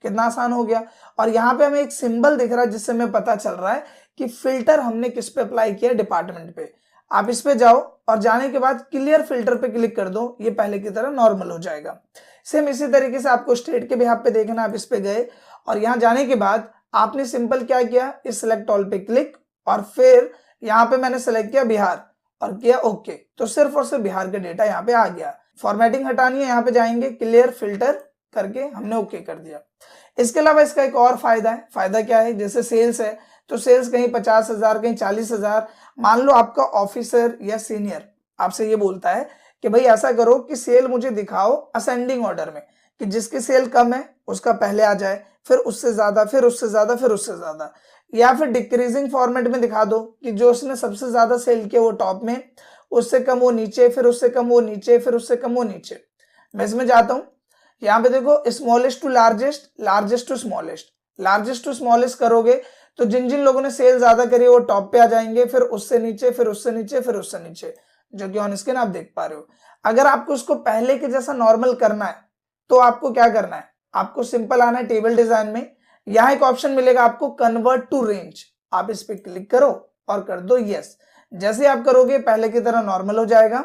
कितना आसान हो गया। और यहाँ पे हमें एक सिंबल दिख रहा है जिससे हमें पता चल रहा है कि फिल्टर हमने किस पे अप्लाई किया, डिपार्टमेंट पे। आप इस पे जाओ और जाने के बाद क्लियर फिल्टर पे क्लिक कर दो, ये पहले की तरह नॉर्मल हो जाएगा। सेम इसी तरीके से आपको स्टेट के बिहाफ पे देखना, आप इस पे गए और यहाँ जाने के बाद आपने सिंपल क्या किया, इस सिलेक्ट ऑल पे क्लिक और फिर यहाँ पे मैंने सेलेक्ट किया बिहार और किया ओके। तो सिर्फ और सिर्फ बिहार का डेटा यहाँ पे आ गया। फॉर्मेटिंग हटानी है, यहाँ पे जाएंगे, क्लियर फिल्टर करके हमने ओके कर दिया। इसके अलावा इसका एक और फायदा है। फायदा क्या है, जैसे सेल्स है तो सेल्स कहीं 50,000, कहीं 40,000। मान लो आपका ऑफिसर या सीनियर आपसे ये बोलता है कि भाई ऐसा करो कि सेल मुझे दिखाओ असेंडिंग ऑर्डर में, कि जिसकी सेल कम है उसका पहले आ जाए, फिर उससे ज्यादा, फिर उससे ज्यादा, फिर उससे ज्यादा। या फिर डिक्रीजिंग फॉर्मेट में दिखा दो कि जो उसने सबसे ज्यादा सेल किया वो टॉप में, उससे कम वो नीचे, फिर उससे कम वो नीचे, फिर उससे कम वो नीचे। मैं इसमें जाता हूँ, यहाँ पे देखो smallest to largest, largest to smallest. Largest to smallest करोगे तो जिन जिन लोगों ने सेल ज्यादा करी वो टॉप पे आ जाएंगे, फिर उससे नीचे, फिर उससे नीचे, फिर उससे नीचे, जो कि ऑन स्क्रीन आप देख पा रहे हो। अगर आपको उसको पहले के जैसा नॉर्मल करना है तो आपको क्या करना है, आपको सिंपल आना है टेबल डिजाइन में। यहाँ एक ऑप्शन मिलेगा आपको कन्वर्ट टू रेंज, आप इस पे क्लिक करो और कर दो यस। जैसे आप करोगे पहले की तरह नॉर्मल हो जाएगा।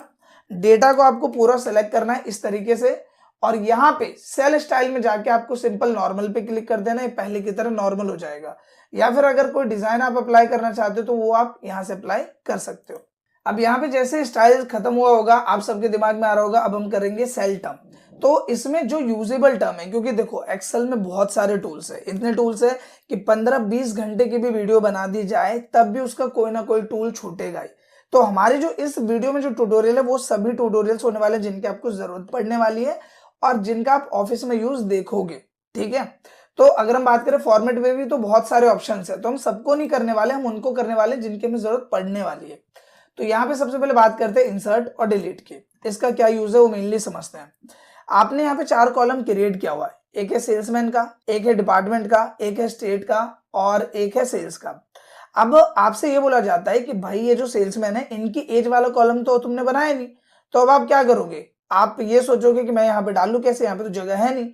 डेटा को आपको पूरा सेलेक्ट करना है इस तरीके से और यहाँ पे सेल स्टाइल में जाके आपको सिंपल नॉर्मल पे क्लिक कर देना है, पहले की तरह नॉर्मल हो जाएगा। या फिर अगर कोई डिजाइन आप अप्लाई करना चाहते हो तो वो आप यहाँ से अप्लाई कर सकते हो। अब यहाँ पे जैसे स्टाइल खत्म हुआ होगा, आप सबके दिमाग में आ रहा होगा अब हम करेंगे सेल टर्म। तो इसमें जो यूजेबल टर्म है, क्योंकि देखो एक्सेल में बहुत सारे टूल्स है, इतने टूल्स है कि 15-20 घंटे की भी वीडियो बना दी जाए तब भी उसका कोई ना कोई टूल छूटेगा ही। तो हमारे जो इस वीडियो में जो ट्यूटोरियल है वो सभी ट्यूटोरियल्स होने वाले जिनकी आपको जरूरत पड़ने वाली है और जिनका आप ऑफिस में यूज देखोगे, ठीक है। तो अगर हम बात करें फॉर्मेट में भी तो बहुत सारे ऑप्शन है, तो हम सबको नहीं करने वाले, हम उनको करने वाले जिनकी हमें जरूरत पड़ने वाली है। तो यहाँ पे सबसे पहले बात करते हैं इंसर्ट और डिलीट की। इसका क्या यूज है वो मेनली समझते हैं। आपने यहाँ पे 4 कॉलम क्रिएट किया हुआ है, एक है सेल्समैन का, एक है डिपार्टमेंट का, एक है स्टेट का और एक है सेल्स का। अब आपसे ये बोला जाता है कि भाई ये जो सेल्समैन है इनकी एज वाला कॉलम तो तुमने बनाया नहीं, तो अब आप क्या करोगे, आप ये सोचोगे कि मैं यहाँ पे डालू कैसे, यहाँ पे तो जगह है नहीं।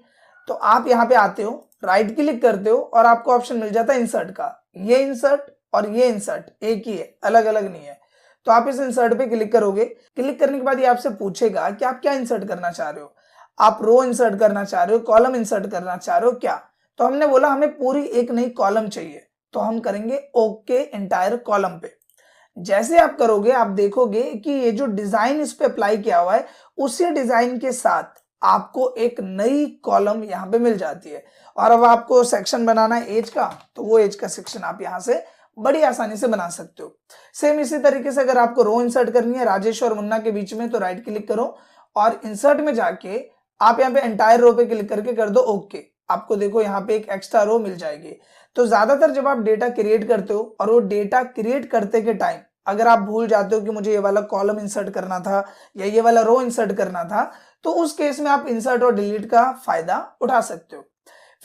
तो आप यहाँ पे आते हो, राइट क्लिक करते हो और आपको ऑप्शन मिल जाता है इंसर्ट का। ये इंसर्ट और ये इंसर्ट एक ही है, अलग अलग नहीं है। तो आप इस इंसर्ट पे क्लिक करोगे। क्लिक करने के बाद ये आपसे पूछेगा कि आप क्या इंसर्ट करना चाह रहे हो, आप रो इंसर्ट करना चाह रहे हो, कॉलम इंसर्ट करना चाह रहे हो क्या। तो हमने बोला हमें पूरी एक नई कॉलम चाहिए, तो हम करेंगे ओके एंटायर कॉलम पे। जैसे आप करोगे आप देखोगे कि ये जो डिजाइन इस पे अप्लाई किया हुआ है उसी डिजाइन के साथ आपको एक नई कॉलम यहाँ पे मिल जाती है। और अब आपको सेक्शन बनाना है एज का, तो वो एज का सेक्शन आप यहाँ से बड़ी आसानी से बना सकते हो। सेम इसी तरीके से अगर आपको रो इंसर्ट करनी है राजेश और मुन्ना के बीच में, तो राइट क्लिक करो और इंसर्ट में जाके आप यहाँ पे एंटायर रो पे क्लिक करके कर दो ओके। आपको देखो यहाँ पे एक एक्स्ट्रा रो मिल जाएगी। तो ज्यादातर जब आप डेटा क्रिएट करते हो और वो डेटा क्रिएट करते के टाइम अगर आप भूल जाते हो कि मुझे ये वाला कॉलम इंसर्ट करना था या ये वाला रो इंसर्ट करना था, तो उस केस में आप इंसर्ट और डिलीट का फायदा उठा सकते हो।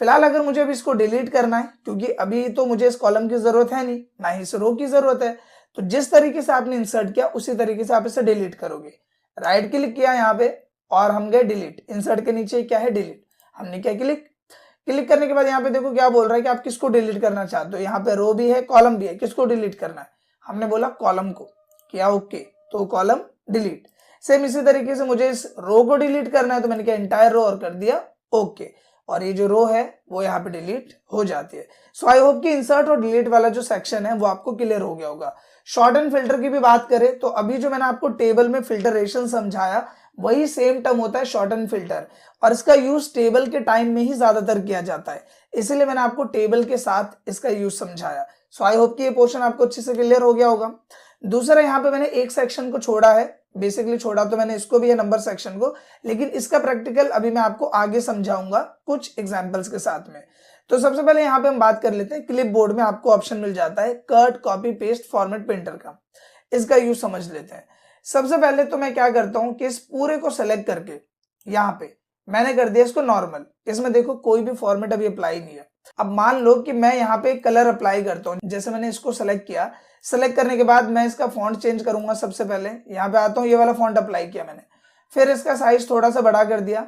फिलहाल अगर मुझे अब इसको डिलीट करना है, क्योंकि अभी तो मुझे इस कॉलम की जरूरत है नहीं, ना ही इस रो की जरूरत है, तो जिस तरीके से आपने इंसर्ट किया उसी तरीके से आप इसे डिलीट करोगे। राइट क्लिक किया यहाँ पे और हम गए डिलीट। इंसर्ट के नीचे क्या है डिलीट, हमने क्या क्लिक करने के बाद यहाँ पे देखो क्या बोल रहा है कि आप किसको डिलीट करना चाहते हो। यहाँ पे रो भी है कॉलम भी है, किसको डिलीट करना है, हमने बोला कॉलम को, किया ओके, तो कॉलम डिलीट। सेम इसी तरीके से मुझे इस रो को डिलीट करना है, तो मैंने क्या एंटायर रो और कर दिया ओके, और ये जो रो है वो यहाँ पे डिलीट हो जाती है। सो आई होप कि इंसर्ट और डिलीट वाला जो सेक्शन है वो आपको क्लियर हो गया होगा। शॉर्ट एंड फिल्टर की भी बात करें तो अभी जो मैंने आपको टेबल में फिल्टरेशन समझाया वही सेम टर्म होता है शॉर्ट एंड फिल्टर, और इसका यूज टेबल के टाइम में ही ज्यादातर किया जाता है, इसीलिए मैंने आपको टेबल के साथ इसका यूज समझाया। सो आई होप कि ये पोर्शन आपको अच्छे से क्लियर हो गया होगा। दूसरा यहाँ पे मैंने एक सेक्शन को छोड़ा है, बेसिकली छोड़ा तो मैंने इसको भी है नंबर सेक्शन को, लेकिन इसका प्रैक्टिकल अभी मैं आपको आगे समझाऊंगा कुछ एग्जांपल्स के साथ में। तो सबसे पहले यहाँ पे हम बात कर लेते हैं क्लिप बोर्ड में आपको ऑप्शन मिल जाता है cut copy paste format printer का। इसका यूज समझ लेते हैं। सबसे पहले तो मैं क्या करता हूँ कि इस पूरे को सेलेक्ट करके यहाँ पे मैंने कर दिया इसको नॉर्मल। इसमें देखो कोई भी फॉर्मेट अभी अप्लाई नहीं है। अब मान लो कि मैं यहाँ पे कलर अप्लाई करता हूँ, जैसे मैंने इसको सेलेक्ट किया, सेलेक्ट करने के बाद मैं इसका फॉन्ट चेंज करूंगा। सबसे पहले यहाँ पे आता हूँ, ये वाला फॉन्ट अप्लाई किया मैंने, फिर इसका साइज थोड़ा सा बड़ा कर दिया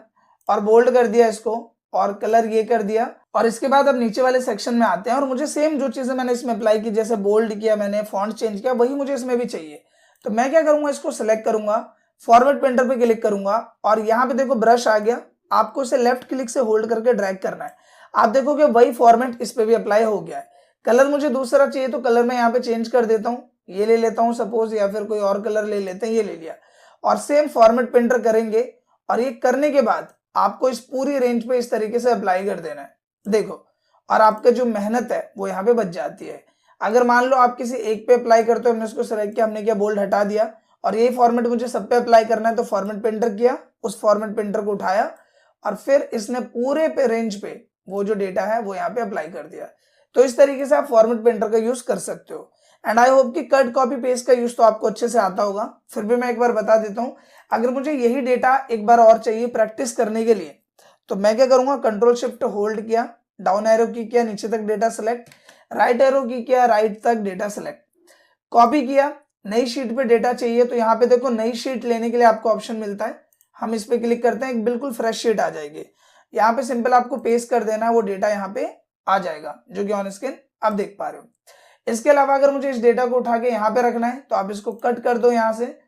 और बोल्ड कर दिया इसको, और कलर ये कर दिया। और इसके बाद अब नीचे वाले सेक्शन में आते हैं और मुझे सेम जो चीजें मैंने इसमें अप्लाई की, जैसे बोल्ड किया मैंने, फॉन्ट चेंज किया, वही मुझे इसमें भी चाहिए। तो मैं क्या करूंगा, इसको सिलेक्ट करूंगा, फॉरवर्ड प्रिंटर पे क्लिक करूंगा और यहाँ पे देखो ब्रश आ गया। आपको इसे लेफ्ट क्लिक से होल्ड करके ड्रैग करना है। आप देखोगे वही फॉर्मेट इस पे भी अप्लाई हो गया है। कलर मुझे दूसरा चाहिए तो कलर मैं यहाँ पे चेंज कर देता हूँ, ये ले लेता हूँ सपोज, या फिर कोई और कलर ले लेते हैं, ये ले लिया और सेम फॉर्मेट प्रिंटर करेंगे। और ये करने के बाद आपको इस पूरी रेंज पे इस तरीके से अप्लाई कर देना है, देखो, और आपका जो मेहनत है वो यहाँ पे बच जाती है। अगर मान लो आप किसी एक पे अप्लाई करते हो, हमने उसको सेलेक्ट किया, हमने क्या बोल्ड हटा दिया और यही फॉर्मेट मुझे सब पे अप्लाई करना है, तो फॉर्मेट प्रिंटर किया, उस फॉर्मेट प्रिंटर को उठाया और फिर इसने पूरे पे रेंज पे वो जो डेटा है वो यहाँ पे अप्लाई कर दिया। तो इस तरीके से आप फॉर्मेट प्रिंटर का यूज कर सकते हो। एंड आई होप कि कट कॉपी पेस्ट का यूज तो आपको अच्छे से आता होगा, फिर भी मैं एक बार बता देता हूँ। अगर मुझे यही डेटा एक बार और चाहिए प्रैक्टिस करने के लिए, तो मैं क्या करूंगा, कंट्रोल शिफ्ट होल्ड किया, डाउन एरो की किया, नीचे तक डेटा सेलेक्ट, राइट एरो की किया, राइट तक डेटा सेलेक्ट, कॉपी किया, नई शीट पे डेटा चाहिए तो यहाँ पे देखो नई शीट लेने के लिए आपको ऑप्शन मिलता है। हम इस पे क्लिक करते हैं, एक बिल्कुल फ्रेश शीट आ जाएगी। यहाँ पे सिंपल आपको पेस्ट कर देना है, वो डेटा यहाँ पे आ जाएगा जो कि ऑन स्क्रीन आप देख पा रहे हो। इसके अलावा अगर मुझे इस डेटा को उठा के यहाँ पे रखना है तो आप इसको कट कर दो, यहाँ से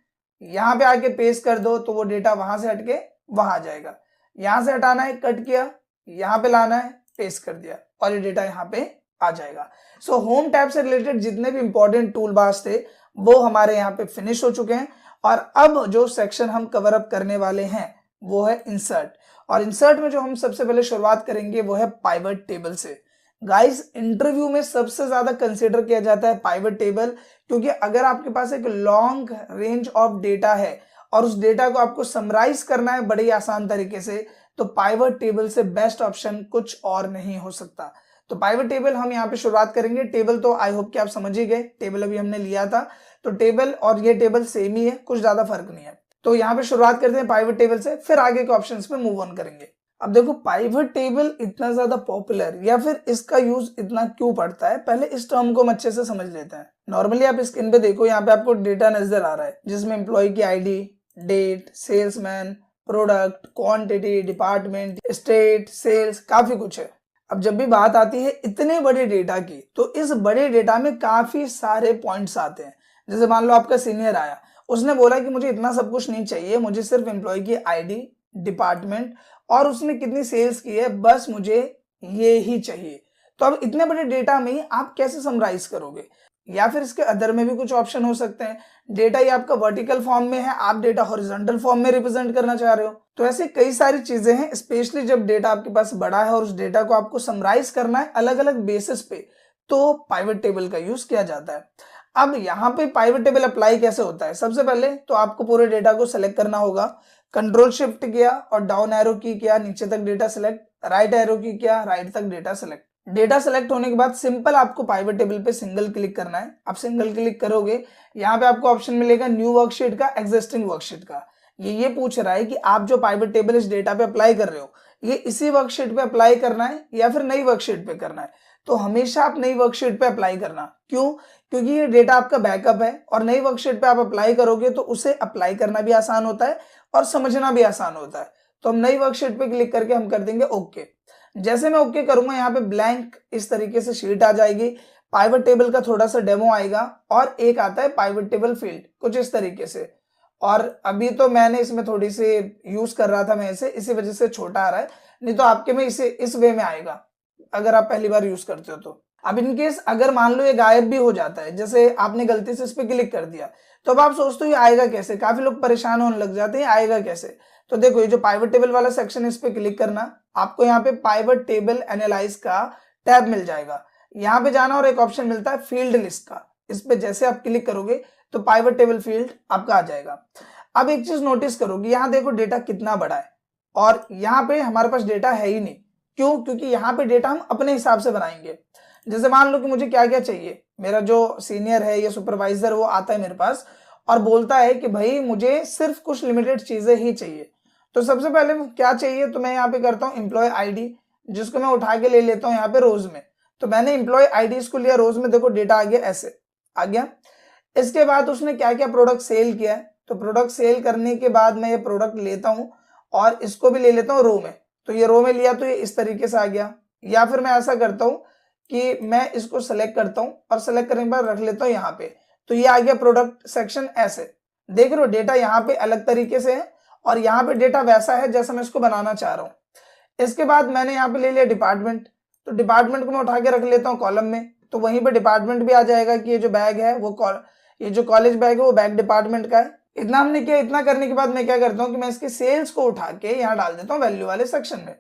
यहाँ पे आके पेस्ट कर दो, तो वो डेटा वहां से हटके वहां आ जाएगा। यहां से हटाना है, कट किया, यहाँ पे लाना है, पेस्ट कर दिया और ये डेटा यहाँ पे आ जाएगा। सो होम टैब से रिलेटेड जितने भी इंपॉर्टेंट टूल बार्स थे वो हमारे यहाँ पे फिनिश हो चुके हैं। और अब जो सेक्शन हम कवर अप करने वाले हैं वो है इंसर्ट। और इंसर्ट में जो हम सबसे पहले शुरुआत करेंगे वो है पाइवट टेबल से। गाइस, इंटरव्यू में सबसे ज्यादा कंसीडर किया जाता है पाइवट टेबल, क्योंकि अगर आपके पास एक लॉन्ग रेंज ऑफ डेटा है और उस डेटा को आपको समराइज करना है बड़े आसान तरीके से, तो पाइवट टेबल से बेस्ट ऑप्शन कुछ और नहीं हो सकता। तो पाइवट टेबल हम यहाँ पे शुरुआत करेंगे। टेबल तो आई होप कि आप समझ ही गए, टेबल अभी हमने लिया था, तो टेबल और ये टेबल सेम ही है, कुछ ज्यादा फर्क नहीं है। तो यहाँ पे शुरुआत करते हैं पाइवट टेबल से, फिर आगे के ऑप्शंस पे मूव ऑन करेंगे। अब देखो, पाइवट टेबल इतना ज्यादा पॉपुलर या फिर इसका यूज इतना क्यों पड़ता है, पहले इस टर्म को हम अच्छे से समझ लेते हैं। नॉर्मली आप स्क्रीन पे देखो, यहाँ पे आपको डेटा नजर आ रहा है जिसमें एम्प्लॉय की ID, date, salesman, product, quantity, department, state, sales, काफी कुछ है। अब जब भी बात आती है इतने बड़े डेटा की, तो इस बड़े डेटा में काफी सारे पॉइंट्स आते हैं। जैसे मान लो आपका सीनियर आया, उसने बोला कि मुझे इतना सब कुछ नहीं चाहिए, मुझे सिर्फ एम्प्लॉय की आईडी, डिपार्टमेंट और उसने कितनी सेल्स की है, बस मुझे ये ही चाहिए। तो अब इतने बड़े डेटा में आप कैसे समराइज करोगे? या फिर इसके अदर में भी कुछ ऑप्शन हो सकते हैं। डेटा ये आपका वर्टिकल फॉर्म में है, आप डेटा हॉरिजॉन्टल फॉर्म में रिप्रेजेंट करना चाह रहे हो, तो ऐसे कई सारी चीजें हैं। स्पेशली जब डेटा आपके पास बड़ा है और उस डेटा को आपको समराइज करना है अलग अलग बेसिस पे, तो पाइवट टेबल का यूज किया जाता है। अब यहाँ पे पाइवट टेबल अप्लाई कैसे होता है? सबसे पहले तो आपको पूरे डेटा को सिलेक्ट करना होगा। कंट्रोल शिफ्ट किया और डाउन एरो की किया, नीचे तक डेटा सिलेक्ट, राइट एरो की किया, राइट तक डेटा सिलेक्ट। डेटा सेलेक्ट होने के बाद सिंपल आपको पाइवट टेबल पे सिंगल क्लिक करना है। आप सिंगल क्लिक करोगे, यहाँ पे आपको ऑप्शन मिलेगा न्यू वर्कशीट का, एग्जिस्टिंग वर्कशीट का। ये पूछ रहा है कि आप जो पाइवट टेबल इस डेटा पे अप्लाई कर रहे हो, ये इसी वर्कशीट पे अप्लाई करना है या फिर नई वर्कशीट पे करना है। तो हमेशा आप नई वर्कशीट पे अप्लाई करना। क्यों? क्योंकि ये डेटा आपका बैकअप है और नई वर्कशीट पे आप अप्लाई करोगे तो उसे अप्लाई करना भी आसान होता है और समझना भी आसान होता है। तो हम नई वर्कशीट पे क्लिक करके हम कर देंगे ओके। जैसे मैं ओके करूंगा, यहाँ पे ब्लैंक इस तरीके से शीट आ जाएगी। पाइवट टेबल का थोड़ा सा डेमो आएगा और एक आता है पाइवट टेबल फील्ड, कुछ इस तरीके से। और अभी तो मैंने इसमें थोड़ी सी यूज कर रहा था मैं इसी वजह से छोटा आ रहा है, नहीं तो आपके में इसे इस वे में आएगा अगर आप पहली बार यूज करते हो तो। अब इनकेस अगर मान लो ये गायब भी हो जाता है, जैसे आपने गलती से इस पे क्लिक कर दिया, तो अब आप सोचते हो ये आएगा कैसे? काफी लोग परेशान होने लग जाते हैं, आएगा कैसे? तो देखो, ये जो पाइवट टेबल वाला सेक्शन है इस पे क्लिक करना, आपको यहाँ पे पाइवट टेबल एनालाइज का टैब मिल जाएगा। यहाँ पे जाना और एक ऑप्शन मिलता है फील्ड लिस्ट का, इस पे जैसे आप क्लिक करोगे तो पाइवट टेबल फील्ड आपका आ जाएगा। अब एक चीज नोटिस करोगे, यहाँ देखो डेटा कितना बड़ा है और यहाँ पे हमारे पास डेटा है ही नहीं। क्यों? क्योंकि यहाँ पे डेटा हम अपने हिसाब से बनाएंगे। जैसे मान लो कि मुझे क्या क्या चाहिए, मेरा जो सीनियर है या सुपरवाइजर वो आता है मेरे पास और बोलता है कि भाई मुझे सिर्फ कुछ लिमिटेड चीजें ही चाहिए। तो सबसे पहले क्या चाहिए, तो मैं यहाँ पे करता हूँ एम्प्लॉय आईडी, जिसको मैं उठा के ले लेता हूँ यहाँ पे रोज में। तो मैंने एम्प्लॉय आईडी इसको लिया, रोज में देखो डेटा आ गया, ऐसे आ गया। इसके बाद उसने क्या क्या प्रोडक्ट सेल किया है, तो प्रोडक्ट सेल करने के बाद मैं ये प्रोडक्ट लेता हूँ और इसको भी ले लेता हूँ रो में। तो ये रो में लिया तो ये इस तरीके से आ गया। या फिर मैं ऐसा करता हूँ कि मैं इसको सेलेक्ट करता हूँ और सेलेक्ट करने के बाद रख लेता हूँ यहाँ पे, तो ये आ गया प्रोडक्ट सेक्शन। ऐसे देख रहे हो डेटा यहाँ पे अलग तरीके से है और यहाँ पे डेटा वैसा है जैसा मैं इसको बनाना चाह रहा हूँ। इसके बाद मैंने यहाँ पे ले लिया डिपार्टमेंट, तो डिपार्टमेंट को मैं उठा के रख लेता हूँ कॉलम में, तो वहीं पे डिपार्टमेंट भी आ जाएगा कि ये जो बैग है वो ये जो कॉलेज बैग है वो बैग डिपार्टमेंट का है। इतना हमने किया। इतना करने के बाद मैं क्या करता हूँ कि मैं इसके सेल्स को उठा के यहाँ डाल देता हूँ वैल्यू वाले सेक्शन में।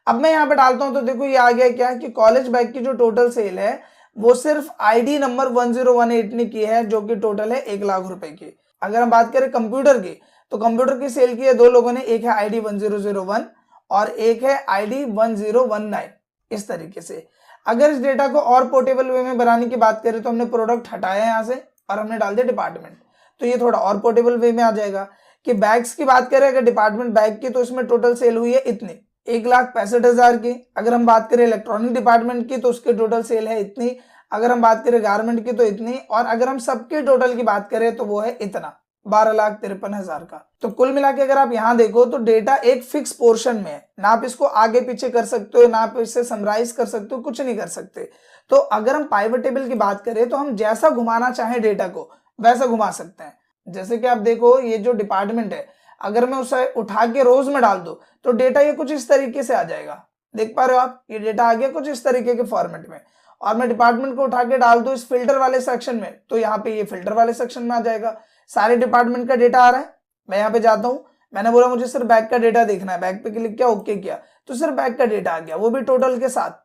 अब मैं यहाँ पे डालता हूँ तो देखो ये आ गया क्या कि कॉलेज बैग की जो टोटल सेल है वो सिर्फ आईडी नंबर 1018 ने की है, जो कि टोटल है 1 लाख रुपए की। अगर हम बात करें कंप्यूटर की, तो कंप्यूटर की सेल की है 2 लोगों ने, एक है आईडी 1001 और एक है आईडी 1019। इस तरीके से अगर इस डेटा को और पोर्टेबल वे में बनाने की बात करें तो हमने प्रोडक्ट हटाया यहाँ से और हमने डाल दिया डिपार्टमेंट, तो ये थोड़ा और पोर्टेबल वे में आ जाएगा। कि बैग्स की बात करें अगर डिपार्टमेंट बैग की, तो इसमें टोटल सेल हुई है इतनी 1,65,000 की। अगर हम बात करें इलेक्ट्रॉनिक डिपार्टमेंट की तो उसकी टोटल सेल है इतनी। अगर हम बात करें गारमेंट की तो इतनी। और अगर हम सबके टोटल की बात करें तो वो है इतना 12,53,000 का। तो कुल मिला के अगर आप यहाँ देखो तो डेटा एक फिक्स पोर्शन में है, ना आप इसको आगे पीछे कर सकते हो, ना आप इसे समराइज कर सकते हो, कुछ नहीं कर सकते। तो अगर हम पाइवट टेबल की बात करें तो हम जैसा घुमाना चाहें डेटा को वैसा घुमा सकते हैं। जैसे कि आप देखो ये जो डिपार्टमेंट है, अगर मैं उसे उठा के रोज में डाल दूं तो डेटा ये कुछ इस तरीके से आ जाएगा। देख पा रहे हो आप, ये डेटा आ गया कुछ इस तरीके के फॉर्मेट में। और मैं डिपार्टमेंट को उठा के डाल दूं इस फिल्टर वाले सेक्शन में, तो यहाँ पे ये फिल्टर वाले सेक्शन में आ जाएगा, सारे डिपार्टमेंट का डेटा आ रहा है। मैं यहाँ पे जाता हूँ, मैंने बोला मुझे सिर्फ बैग का डेटा देखना है, बैग पे क्लिक किया, ओके किया, तो सिर्फ बैग का डेटा आ गया, वो भी टोटल के साथ।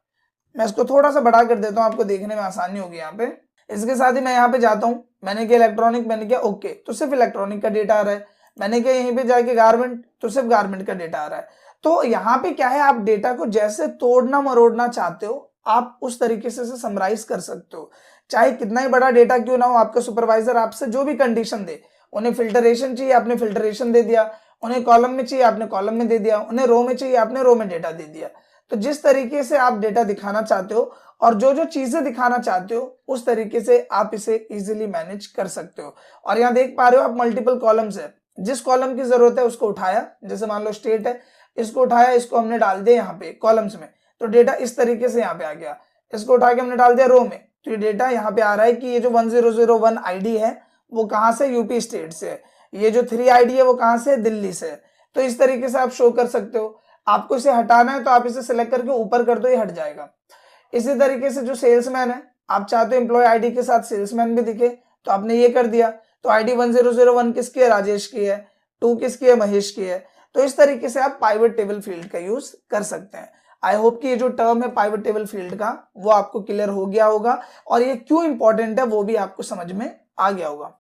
मैं इसको थोड़ा सा बड़ा कर देता हूँ, आपको देखने में आसानी होगी यहाँ पे। इसके साथ ही मैं यहाँ पे जाता हूँ, मैंने किया इलेक्ट्रॉनिक, मैंने किया ओके, तो सिर्फ इलेक्ट्रॉनिक का डेटा आ रहा है। मैंने किया यहीं पे जाके गारमेंट, तो सिर्फ गारमेंट का डेटा आ रहा है। तो यहाँ पे क्या है, आप डेटा को जैसे तोड़ना मरोड़ना चाहते हो आप उस तरीके से समराइज कर सकते हो। चाहे कितना ही बड़ा डेटा क्यों ना हो, आपका सुपरवाइजर आपसे जो भी कंडीशन दे, उन्हें फिल्टरेशन चाहिए आपने फिल्टरेशन दे दिया, उन्हें कॉलम में चाहिए आपने कॉलम में दे दिया, उन्हें रो में चाहिए आपने रो में डेटा दे दिया। तो जिस तरीके से आप डेटा दिखाना चाहते हो और जो जो चीजें दिखाना चाहते हो उस तरीके से आप इसे इजीली मैनेज कर सकते हो। और यहाँ देख पा रहे हो आप मल्टीपल कॉलम्स है, जिस कॉलम की जरूरत है उसको उठाया, जैसे मान लो स्टेट है, इसको उठाया, इसको हमने डाल दिया यहाँ पे कॉलम्स में, तो डेटा इस तरीके से यहाँ पे आ गया। इसको उठा के हमने डाल दिया रो में, तो ये डेटा यहाँ पे आ रहा है कि ये जो 1001 आईडी है वो कहाँ से, यूपी स्टेट से है। ये जो 3 आईडी है वो कहाँ से, दिल्ली से है। तो इस तरीके से आप शो कर सकते हो। आपको इसे हटाना है तो आप इसे सिलेक्ट करके ऊपर कर दो, ये हट जाएगा। इसी तरीके से जो सेल्समैन है, आप चाहते हो एम्प्लॉय आईडी के साथ सेल्समैन भी दिखे, तो आपने ये कर दिया, तो आईडी 1001 किसकी है, राजेश की है, 2 किसकी है, महेश की है। तो इस तरीके से आप पाइवट टेबल फील्ड का यूज कर सकते हैं। आई होप कि ये जो टर्म है पाइवट टेबल फील्ड का वो आपको क्लियर हो गया होगा और ये क्यों इंपॉर्टेंट है वो भी आपको समझ में आ गया होगा।